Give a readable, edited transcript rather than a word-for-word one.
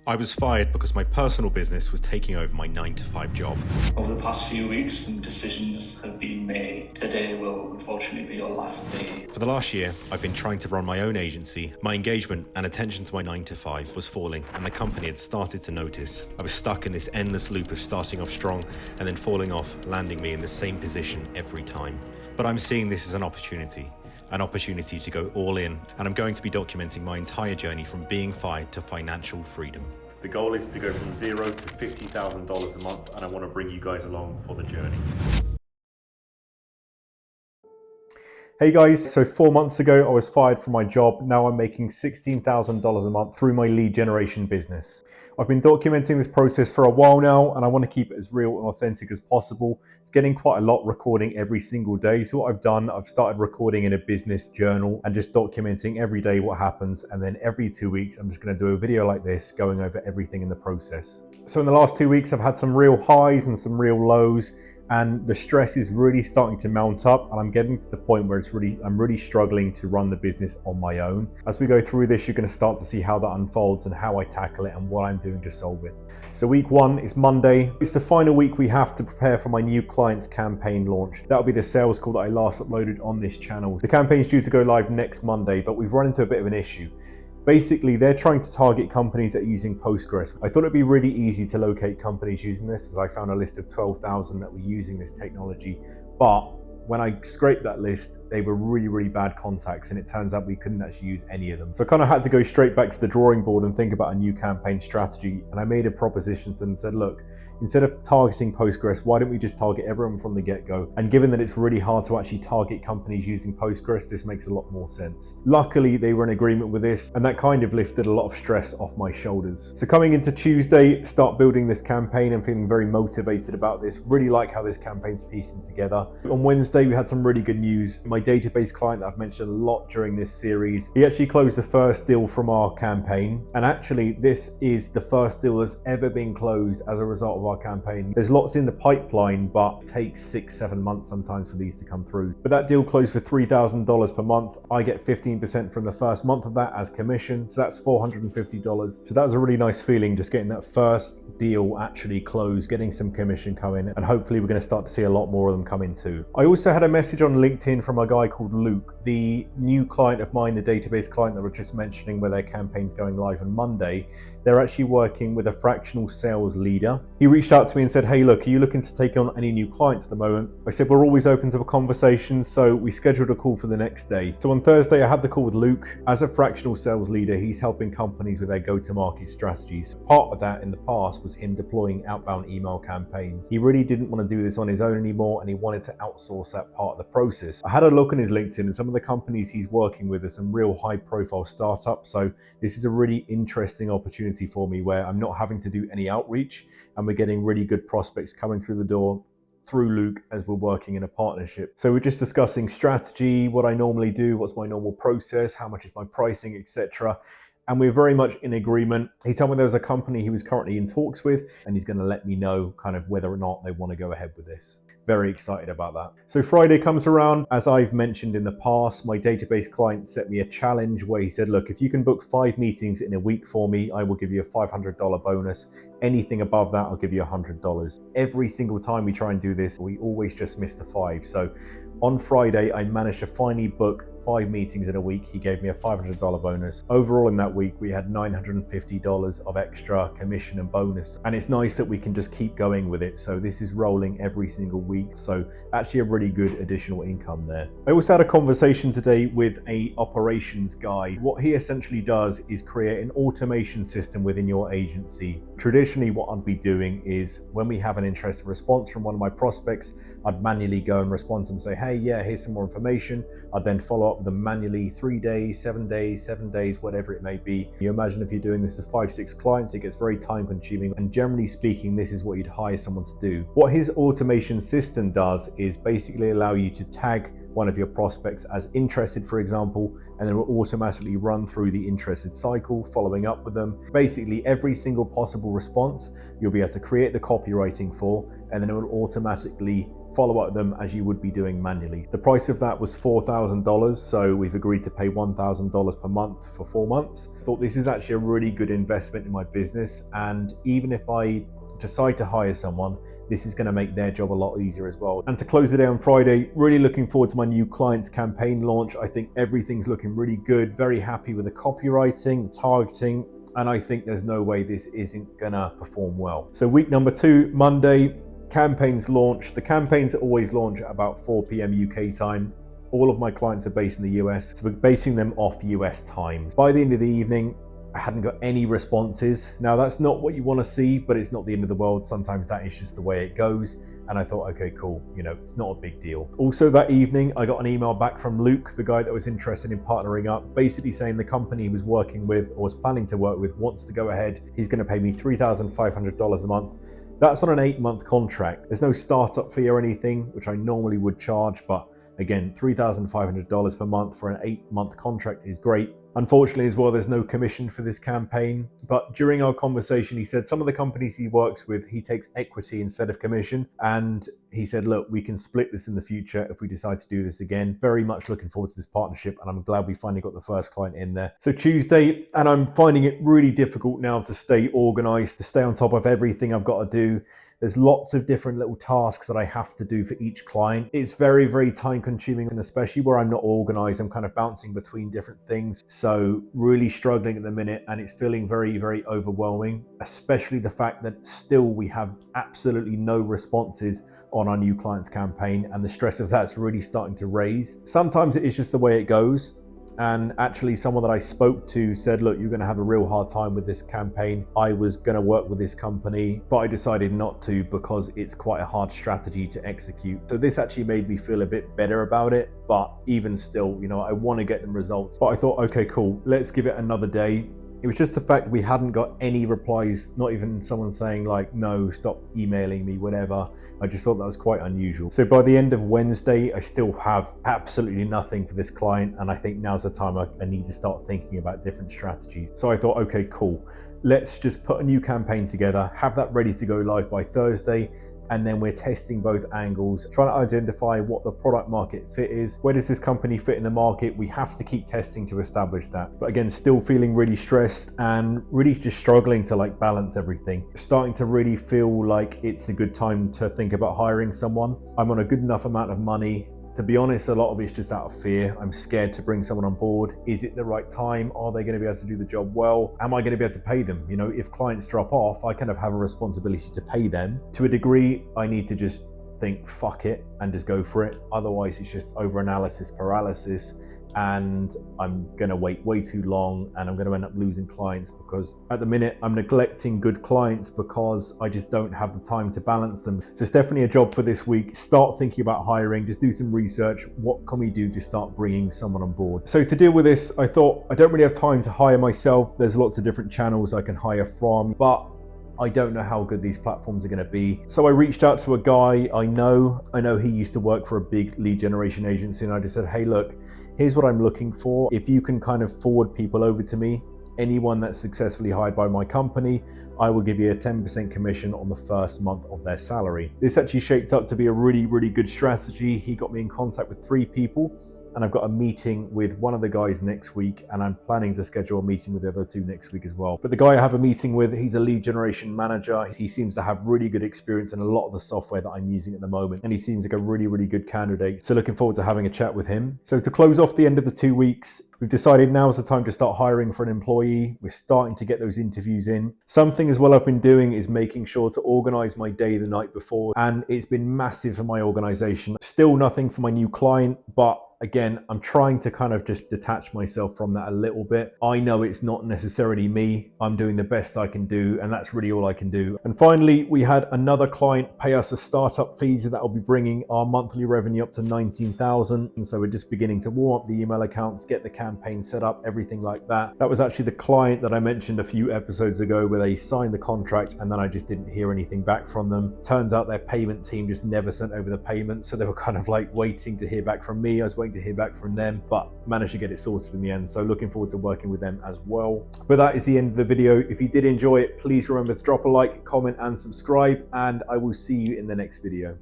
I was fired because my personal business was taking over my 9-to-5 job. Over the past few weeks, some decisions have been made. Today will unfortunately be your last day. For the last year, I've been trying to run my own agency. My engagement and attention to my 9-to-5 was falling, and the company had started to notice. I was stuck in this endless loop of starting off strong and then falling off, landing me in the same position every time. But I'm seeing this as an opportunity to go all in, and I'm going to be documenting my entire journey from being fired to financial freedom. The goal is to go from $0 to $50,000 a month, and I want to bring you guys along for the journey. Hey guys, so 4 months ago I was fired from my job. Now I'm making $16,000 a month through my lead generation business. I've been documenting this process for a while now, and I want to keep it as real and authentic as possible. It's getting quite a lot recording every single day. So what I've done, I've started recording in a business journal and just documenting every day what happens. And then every 2 weeks, I'm just going to do a video like this going over everything in the process. So in the last 2 weeks, I've had some real highs and some real lows, and the stress is really starting to mount up, and I'm getting to the point where I'm really struggling to run the business on my own. As we go through this, you're going to start to see how that unfolds and how I tackle it and what I'm doing to solve it. So week 1 is Monday. It's the final week we have to prepare for my new clients campaign launch. That'll be the sales call that I last uploaded on this channel. The campaign's due to go live next Monday, but we've run into a bit of an issue. Basically, they're trying to target companies that are using Postgres. I thought it'd be really easy to locate companies using this, as I found a list of 12,000 that were using this technology. But when I scraped that list, they were really bad contacts, and it turns out we couldn't actually use any of them. So I kind of had to go straight back to the drawing board and think about a new campaign strategy. And I made a proposition to them and said, look, instead of targeting Postgres, why don't we just target everyone from the get-go? And given that it's really hard to actually target companies using Postgres, this makes a lot more sense. Luckily, they were in agreement with this, and that kind of lifted a lot of stress off my shoulders. So coming into Tuesday, start building this campaign and feeling very motivated about this. Really like how this campaign's piecing together. On Wednesday, we had some really good news. My database client that I've mentioned a lot during this series, he actually closed the first deal from our campaign. And actually, this is the first deal that's ever been closed as a result of our campaign. There's lots in the pipeline, but it takes 6-7 months sometimes for these to come through. But that deal closed for $3,000 per month. I get 15% from the first month of that as commission. So that's $450. So that was a really nice feeling, just getting that first deal actually closed, getting some commission coming, and hopefully we're going to start to see a lot more of them come in too. I also had a message on LinkedIn from a guy called Luke, the new client of mine, the database client that we're just mentioning, where their campaign's going live on Monday. They're actually working with a fractional sales leader. He reached out to me and said, hey, look, are you looking to take on any new clients at the moment? I said, we're always open to a conversation. So we scheduled a call for the next day. So on Thursday, I had the call with Luke. As a fractional sales leader, he's helping companies with their go-to-market strategies. Part of that in the past was him deploying outbound email campaigns. He really didn't want to do this on his own anymore, and he wanted to outsource that part of the process. I had a look on his LinkedIn, and some of the companies he's working with are some real high-profile startups. So this is a really interesting opportunity for me where I'm not having to do any outreach, and we're getting really good prospects coming through the door through Luke as we're working in a partnership. So we're just discussing strategy, what I normally do, what's my normal process, how much is my pricing, etc. And we're very much in agreement. He told me there was a company he was currently in talks with, and he's going to let me know kind of whether or not they want to go ahead with this. Very excited about that. So Friday comes around. As I've mentioned in the past, my database client set me a challenge where he said, look, if you can book 5 meetings in a week for me, I will give you a $500 bonus. Anything above that, I'll give you $100. Every single time we try and do this, we always just miss the 5. So on Friday, I managed to finally book 5 meetings in a week. He gave me a $500 bonus. Overall in that week, we had $950 of extra commission and bonus. And it's nice that we can just keep going with it. So this is rolling every single week. So actually a really good additional income there. I also had a conversation today with a operations guy. What he essentially does is create an automation system within your agency. Traditionally, what I'd be doing is when we have an interested response from one of my prospects, I'd manually go and respond to them and say, hey, yeah, here's some more information. I'd then follow up with them manually 3 days, 7 days, 7 days, whatever it may be. You imagine if you're doing this with 5-6 clients, it gets very time consuming. And generally speaking, this is what you'd hire someone to do. What his automation system does is basically allow you to tag one of your prospects as interested, for example, and then it will automatically run through the interested cycle, following up with them. Basically, every single possible response, you'll be able to create the copywriting for, and then it will automatically follow up with them as you would be doing manually. The price of that was $4,000, so we've agreed to pay $1,000 per month for 4 months. I thought this is actually a really good investment in my business, and even if I decide to hire someone, this is going to make their job a lot easier as well. And to close the day on Friday, really looking forward to my new clients campaign launch. I think everything's looking really good. Very happy with the copywriting, the targeting, and I think there's no way this isn't gonna perform well. So week number 2, Monday, campaigns launch. The campaigns always launch at about 4 p.m. UK time. All of my clients are based in the US, so we're basing them off US times. By the end of the evening, I hadn't got any responses. Now that's not what you want to see, but it's not the end of the world. Sometimes that is just the way it goes. And I thought, okay, cool, it's not a big deal. Also that evening, I got an email back from Luke, the guy that was interested in partnering up, basically saying the company he was working with or was planning to work with wants to go ahead. He's going to pay me $3,500 a month. That's on an 8-month contract. There's no startup fee or anything, which I normally would charge, but again, $3,500 per month for an 8-month contract is great. Unfortunately as well, there's no commission for this campaign, but during our conversation, he said some of the companies he works with, he takes equity instead of commission. And he said, look, we can split this in the future if we decide to do this again. Very much looking forward to this partnership, and I'm glad we finally got the first client in there. So Tuesday, and I'm finding it really difficult now to stay organized, to stay on top of everything I've got to do. There's lots of different little tasks that I have to do for each client. It's very, very time consuming, and especially where I'm not organized, I'm kind of bouncing between different things. So really struggling at the minute, and it's feeling very, very overwhelming, especially the fact that still we have absolutely no responses on our new clients campaign, and the stress of that's really starting to raise. Sometimes it is just the way it goes. And actually someone that I spoke to said, look, you're going to have a real hard time with this campaign. I was going to work with this company, but I decided not to because it's quite a hard strategy to execute. So this actually made me feel a bit better about it. But even still, I want to get them results. But I thought, okay, cool, let's give it another day. It was just the fact that we hadn't got any replies, not even someone saying like, no, stop emailing me, whatever. I just thought that was quite unusual. So by the end of Wednesday, I still have absolutely nothing for this client. And I think now's the time I need to start thinking about different strategies. So I thought, okay, cool. Let's just put a new campaign together, have that ready to go live by Thursday. And then we're testing both angles, trying to identify what the product market fit is. Where does this company fit in the market? We have to keep testing to establish that. But again, still feeling really stressed and really just struggling to balance everything. Starting to really feel like it's a good time to think about hiring someone. I'm on a good enough amount of money. To be honest, a lot of it's just out of fear. I'm scared to bring someone on board. Is it the right time? Are they going to be able to do the job well? Am I going to be able to pay them? If clients drop off, I kind of have a responsibility to pay them. To a degree, I need to just think, fuck it, and just go for it. Otherwise, it's just overanalysis paralysis. And I'm going to wait way too long, and I'm going to end up losing clients because at the minute I'm neglecting good clients because I just don't have the time to balance them. So it's definitely a job for this week. Start thinking about hiring, just do some research. What can we do to start bringing someone on board? So to deal with this, I thought I don't really have time to hire myself. There's lots of different channels I can hire from, but I don't know how good these platforms are going to be. So I reached out to a guy I know he used to work for a big lead generation agency, and I just said, hey, look, here's what I'm looking for. If you can kind of forward people over to me, anyone that's successfully hired by my company, I will give you a 10% commission on the first month of their salary. This actually shaped up to be a really, really good strategy. He got me in contact with 3 people. And I've got a meeting with one of the guys next week, and I'm planning to schedule a meeting with the other 2 next week as well. But the guy I have a meeting with, he's a lead generation manager. He seems to have really good experience in a lot of the software that I'm using at the moment, and he seems like a really, really good candidate. So looking forward to having a chat with him. So to close off the end of the 2 weeks, we've decided now is the time to start hiring for an employee. We're starting to get those interviews in. Something as well I've been doing is making sure to organize my day the night before, and it's been massive for my organization. Still nothing for my new client, but again, I'm trying to kind of just detach myself from that a little bit. I know it's not necessarily me. I'm doing the best I can do, and that's really all I can do. And finally, we had another client pay us a startup fee, so that will be bringing our monthly revenue up to $19,000. And so we're just beginning to warm up the email accounts, get the campaign set up, everything like that. That was actually the client that I mentioned a few episodes ago where they signed the contract and then I just didn't hear anything back from them. Turns out their payment team just never sent over the payment. So they were kind of waiting to hear back from me. I was waiting to hear back from them, but managed to get it sorted in the end. So looking forward to working with them as well. But that is the end of the video. If you did enjoy it, please remember to drop a like, comment and subscribe, and I will see you in the next video.